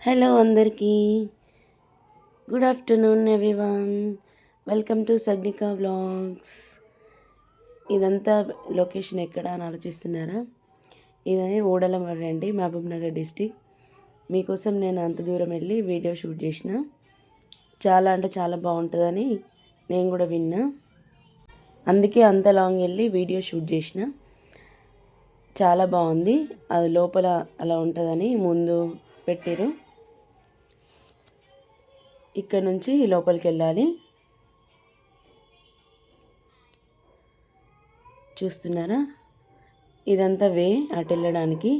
Hello అందరికీ, good afternoon everyone. Welcome to Sagnika vlogs. ఇదంతా location ఎక్కడ అని ఆలోచిస్తున్నారా? ఇది ఊడలమర్రి అండి, మహబూబ్ నగర్ డిస్టిక్. మీకోసం నేను అంత దూరం వెళ్ళి వీడియో షూట్ చేసిన. చాలా అంటే చాలా బాగుంటుందని నేను కూడా విన్నా, అందుకే అంత లాంగ్ వెళ్ళి వీడియో షూట్ చేసిన. చాలా బాగుంది. అది లోపల అలా ఉంటుందని ముందు పెట్టారు. ఇక్కడ నుంచి లోపలికి వెళ్ళాలి. చూస్తున్నారా? ఇదంతా వే అటు వెళ్ళడానికి.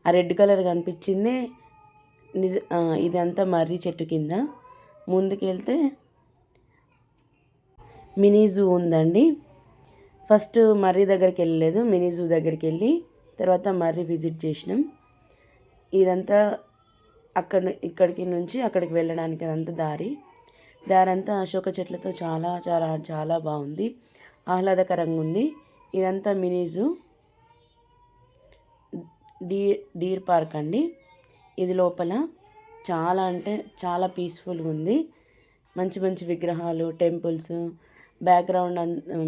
ఆ రెడ్ కలర్ కనిపించిందే ఇదంతా మర్రి చెట్టు కింద. ముందుకు వెళ్తే మినీ జూ ఉందండి. ఫస్ట్ మర్రి దగ్గరికి వెళ్ళలేదు, మినీ జూ దగ్గరికి వెళ్ళి తర్వాత మర్రి విజిట్ చేసినాం. ఇదంతా ఇక్కడికి నుంచి అక్కడికి వెళ్ళడానికి అదంతా దారి అంతా అశోక చెట్లతో చాలా చాలా చాలా బాగుంది, ఆహ్లాదకరంగా ఉంది. ఇదంతా మినీ జూ, డీర్ పార్క్ అండి. ఇది లోపల చాలా అంటే చాలా పీస్ఫుల్గా ఉంది. మంచి మంచి విగ్రహాలు, టెంపుల్స్,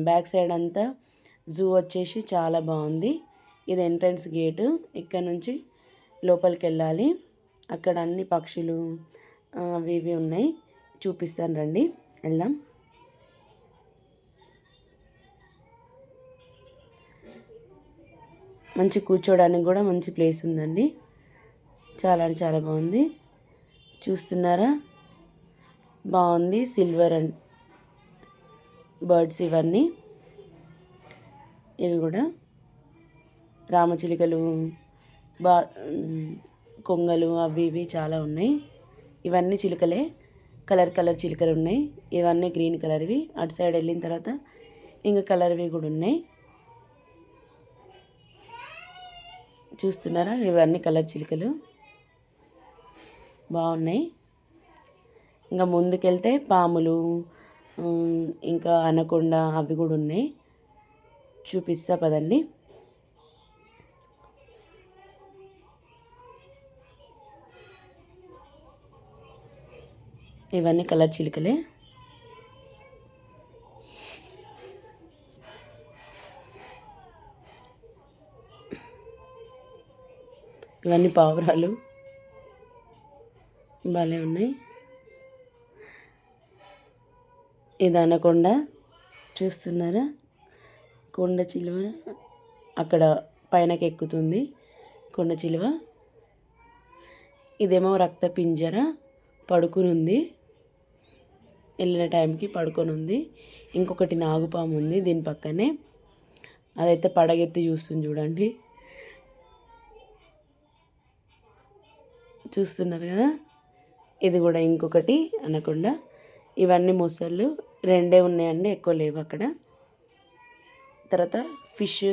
బ్యాక్ సైడ్ అంతా జూ వచ్చేసి చాలా బాగుంది. ఇది ఎంట్రన్స్ గేటు. ఇక్కడ నుంచి లోపలికి వెళ్ళాలి. అక్కడ అన్ని పక్షులు అవి ఇవి ఉన్నాయి, చూపిస్తాను రండి, వెళ్దాం. మంచి కూర్చోడానికి కూడా మంచి ప్లేస్ ఉందండి. చాలా అంటే చాలా బాగుంది. చూస్తున్నారా? బాగుంది. సిల్వర్ అండ్ బర్డ్స్ ఇవన్నీ. ఇవి కూడా రామచిలుకలు, కొంగలు అవి ఇవి చాలా ఉన్నాయి. ఇవన్నీ చిలుకలే, కలర్ చిలుకలు ఉన్నాయి. ఇవన్నీ గ్రీన్ కలర్వి. అటు సైడ్ వెళ్ళిన తర్వాత ఇంకా కలర్వి కూడా ఉన్నాయి. చూస్తున్నారా? ఇవన్నీ కలర్ చిలుకలు బాగున్నాయి. ఇంకా ముందుకెళ్తే పాములు, ఇంకా అనకొండ అవి కూడా ఉన్నాయి. చూపిస్తా పదండి. ఇవన్నీ కలర్ చిలుకలే. ఇవన్నీ పావురాలు భలే ఉన్నాయి. ఇది అనకొండ. చూస్తున్నారా? కొండ చిలువ అక్కడ పైనకి ఎక్కుతుంది. కొండ చిలువ. ఇదేమో రక్త పింజర, పడుకుని ఉంది. వెళ్ళిన టైంకి పడుకొని ఉంది. ఇంకొకటి నాగుపాము ఉంది దీని పక్కనే. అదైతే పడగెత్తి చూస్తుంది చూడండి. చూస్తున్నారు కదా? ఇది కూడా ఇంకొకటి అనకుండా. ఇవన్నీ మొసళ్ళు రెండే ఉన్నాయండి, ఎక్కువ లేవు అక్కడ. తర్వాత ఫిష్.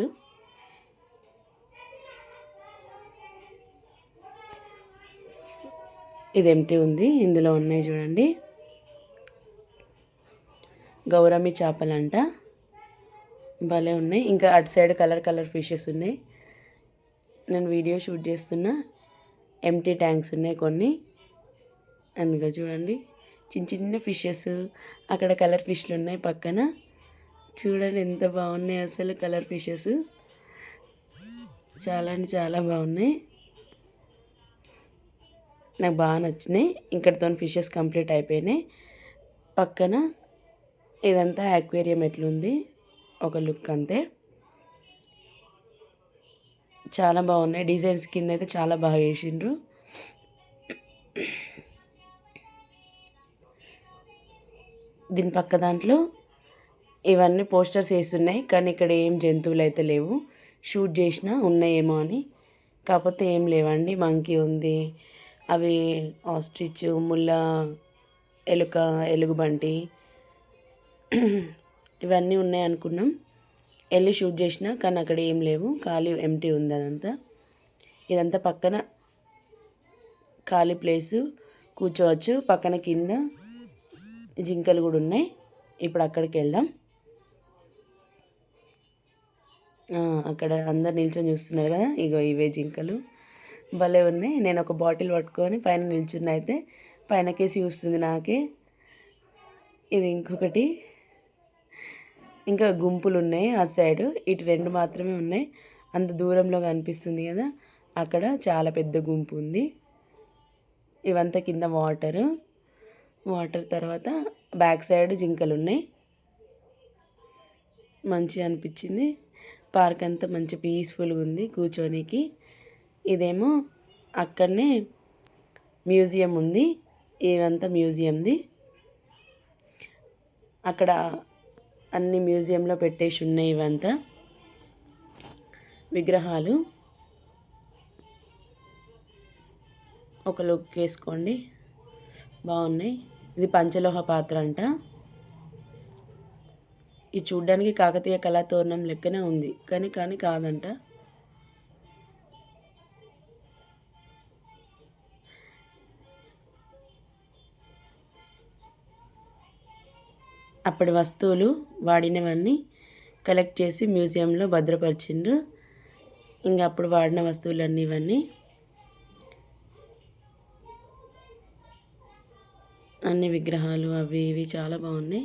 ఇది ఎంటీ ఉంది, ఇందులో ఉన్నాయి చూడండి. గౌరమ్మి చేపలంట, భలే ఉన్నాయి. ఇంకా అటు సైడ్ కలర్ ఫిషెస్ ఉన్నాయి. నేను వీడియో షూట్ చేస్తున్నా. ఎంటీ ట్యాంక్స్ ఉన్నాయి కొన్ని, అందుకే చూడండి. చిన్న చిన్న ఫిషెస్, అక్కడ కలర్ ఫిష్లు ఉన్నాయి పక్కన. చూడండి ఎంత బాగున్నాయి అసలు కలర్ ఫిషెస్. చాలా అంటే చాలా బాగున్నాయి, నాకు బాగా నచ్చినాయి. ఇక్కడితో ఫిషెస్ కంప్లీట్ అయిపోయినాయి. పక్కన ఇదంతా అక్వేరియం ఎట్లుంది ఒక లుక్ అంతే. చాలా బాగున్నాయి డిజైన్స్. కింద అయితే చాలా బాగా వేసిండ్రు. దీని పక్క దాంట్లో ఇవన్నీ పోస్టర్స్ వేస్తున్నాయి, కానీ ఇక్కడ ఏం జంతువులు అయితే లేవు. షూట్ చేసినా ఉన్నాయేమో అని, కాకపోతే ఏం లేవండి. మంకీ ఉంది, అవి ఆస్ట్రిచ్, ముళ్ళ ఎలుక, ఎలుగుబంటి ఇవన్నీ ఉన్నాయి అనుకున్నాం. వెళ్ళి షూట్ చేసిన, కానీ అక్కడ ఏం లేవు, ఖాళీ ఎంటీ ఉంది అదంతా. ఇదంతా పక్కన ఖాళీ ప్లేసు, కూర్చోవచ్చు. పక్కన కింద జింకలు కూడా ఉన్నాయి. ఇప్పుడు అక్కడికి వెళ్దాం. అక్కడ అందరు నిల్చొని చూస్తున్నారు కదా, ఇగో ఇవే జింకలు. భలే ఉన్నాయి. నేను ఒక బాటిల్ పట్టుకొని పైన నిల్చున్న అయితే పైనకేసి చూస్తుంది నాకే. ఇది ఇంకొకటి, ఇంకా గుంపులు ఉన్నాయి ఆ సైడు. ఇటు 2 మాత్రమే ఉన్నాయి. అంత దూరంలో కనిపిస్తుంది కదా, అక్కడ చాలా పెద్ద గుంపు ఉంది. ఇవంతా కింద వాటర్ తర్వాత బ్యాక్ సైడ్ జింకలు ఉన్నాయి. మంచిగా అనిపించింది. పార్క్ అంతా మంచి పీస్ఫుల్గా ఉంది కూర్చోనికి. ఇదేమో అక్కడనే మ్యూజియం ఉంది. ఇవంతా మ్యూజియంది. అక్కడ అన్ని మ్యూజియంలో పెట్టేసి ఉన్నాయి. ఇవంతా విగ్రహాలు. ఒక లుక్ వేసుకోండి, బాగున్నాయి. ఇది పంచలోహ పాత్ర అంట. ఇది చూడ్డానికి కాకతీయ కళాతోరణం లెక్కనే ఉంది, కానీ కాదంట. అప్పటి వస్తువులు వాడినవన్నీ కలెక్ట్ చేసి మ్యూజియంలో భద్రపరిచిండ్రు. ఇంకా అప్పుడు వాడిన వస్తువులన్నీ ఇవన్నీ అన్ని విగ్రహాలు అవి ఇవి చాలా బాగున్నాయి.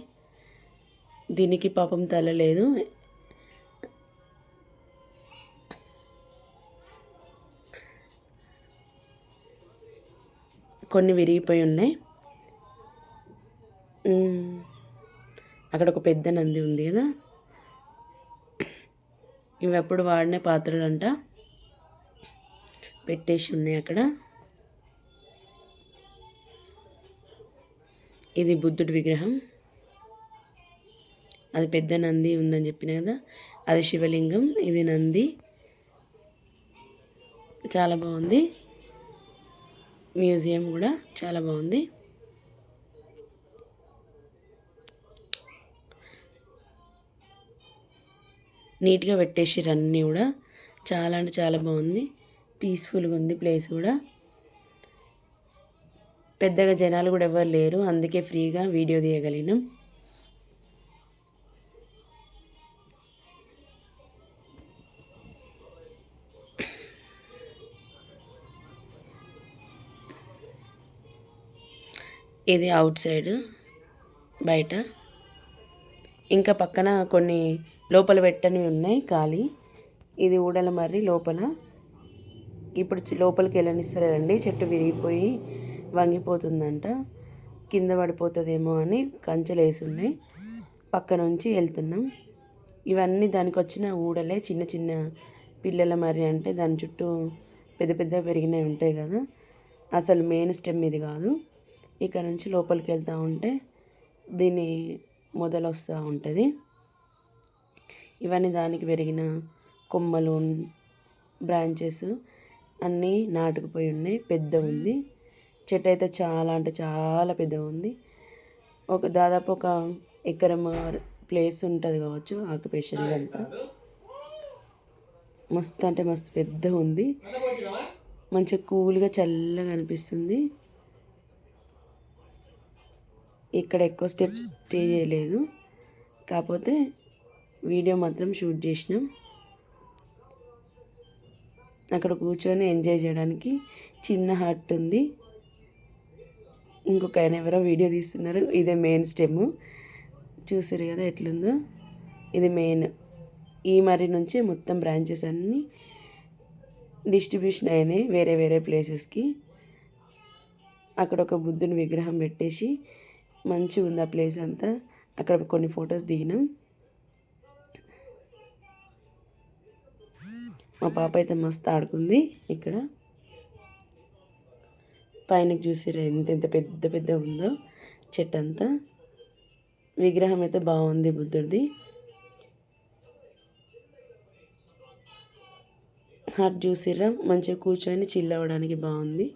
దీనికి పాపం తల లేదు. కొన్ని విరిగిపోయి ఉన్నాయి. అక్కడ ఒక పెద్ద నంది ఉంది కదా, ఇవి అప్పుడు వాడిన పాత్రలు అంట, పెట్టేసి ఉన్నాయి అక్కడ. ఇది బుద్ధుడి విగ్రహం. అది పెద్ద నంది ఉందని చెప్పిన కదా, అది శివలింగం, ఇది నంది. చాలా బాగుంది. మ్యూజియం కూడా చాలా బాగుంది. నీట్గా పెట్టేసారు అన్నీ కూడా. చాలా అంటే చాలా బాగుంది. పీస్ఫుల్గా ఉంది ప్లేస్ కూడా. పెద్దగా జనాలు కూడా ఎవరు లేరు, అందుకే ఫ్రీగా వీడియో తీయగలిగినాం. ఇది అవుట్ సైడ్ బయట. ఇంకా పక్కన కొన్ని లోపల పెట్టనివి ఉన్నాయి ఖాళీ. ఇది ఊడల మర్రి లోపల. ఇప్పుడు లోపలికి వెళ్ళనిస్తలేరండి, చెట్టు విరిగిపోయి వంగిపోతుందంట, కింద పడిపోతుందేమో అని కంచెలు వేసి ఉన్నాయి. పక్క నుంచి వెళ్తున్నాం. ఇవన్నీ దానికి వచ్చిన ఊడలే, చిన్న చిన్న పిల్లల మర్రి అంటే దాని చుట్టూ పెద్ద పెద్ద పెరిగినవి ఉంటాయి కదా, అసలు మెయిన్ స్టెమ్ ఇది కాదు. ఇక్కడ నుంచి లోపలికి వెళ్తూ ఉంటే దీని మొదలు వస్తూ ఉంటుంది. ఇవన్నీ దానికి పెరిగిన కొమ్మలు, బ్రాంచెస్ అన్నీ నాటుకుపోయి ఉన్నాయి. పెద్ద ఉంది చెట్టు అయితే, చాలా అంటే చాలా పెద్దగా ఉంది. దాదాపు ఒక ఎకరం ప్లేస్ ఉంటుంది కావచ్చు ఆక్యుపేషన్. అంతా మస్తు అంటే మస్తు పెద్దగా ఉంది. మంచిగా కూల్గా చల్లగా అనిపిస్తుంది. ఇక్కడ ఎక్కువ స్టెప్స్ స్టే చేయలేదు, కాకపోతే వీడియో మాత్రం షూట్ చేసినాం. అక్కడ కూర్చొని ఎంజాయ్ చేయడానికి చిన్న హట్ ఉంది. ఇంకొక ఆయన ఎవరో వీడియో తీస్తున్నారు. ఇదే మెయిన్ స్టెమ్, చూసారు కదా ఎట్లుందో. ఇది మెయిన్. ఈ మర్రి నుంచి మొత్తం బ్రాంచెస్ అన్నీ డిస్ట్రిబ్యూషన్ అయినాయి వేరే వేరే ప్లేసెస్కి. అక్కడ ఒక బుద్ధుని విగ్రహం పెట్టేసి మంచిగా ఉంది ఆ ప్లేస్ అంతా. అక్కడ కొన్ని ఫొటోస్ దిగినాం. మా పాప అయితే మస్తు ఆడుకుంది ఇక్కడ. పైనకి చూసిరా ఎంత పెద్ద పెద్ద ఉందో చెట్టు అంతా. విగ్రహం అయితే బాగుంది బుద్ధుడిది. హాట్ చూసిరా, మంచిగా కూర్చొని చిల్ అవ్వడానికి బాగుంది.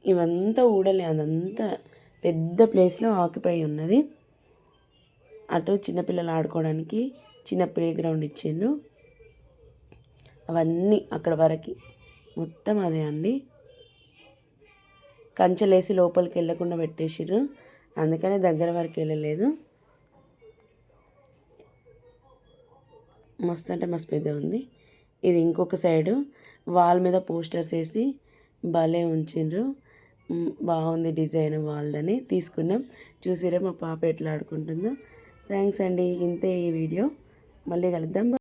ఇవంతా ఊడలే, అదంతా పెద్ద ప్లేస్లో ఆక్యుపై ఉన్నది. అటు చిన్నపిల్లలు ఆడుకోవడానికి చిన్న ప్లే గ్రౌండ్ ఇచ్చిండ్రు. అవన్నీ అక్కడ వరకు మొత్తం అదే అండి. కంచెలేసి లోపలికి వెళ్ళకుండా పెట్టేసిర్రు, అందుకనే దగ్గర వరకు వెళ్ళలేదు. మస్తు అంటే మస్తు పెద్ద ఉంది. ఇది ఇంకొక సైడు వాల్ మీద పోస్టర్స్ వేసి భలే ఉంచిండ్రు. బాగుంది డిజైన్ వాళ్ళని తీసుకున్నాం. చూసిరా మా పాప ఎట్లా ఆడుకుంటుందో. థ్యాంక్స్ అండి. ఇంతే ఈ వీడియో. మళ్ళీ కలుద్దాం.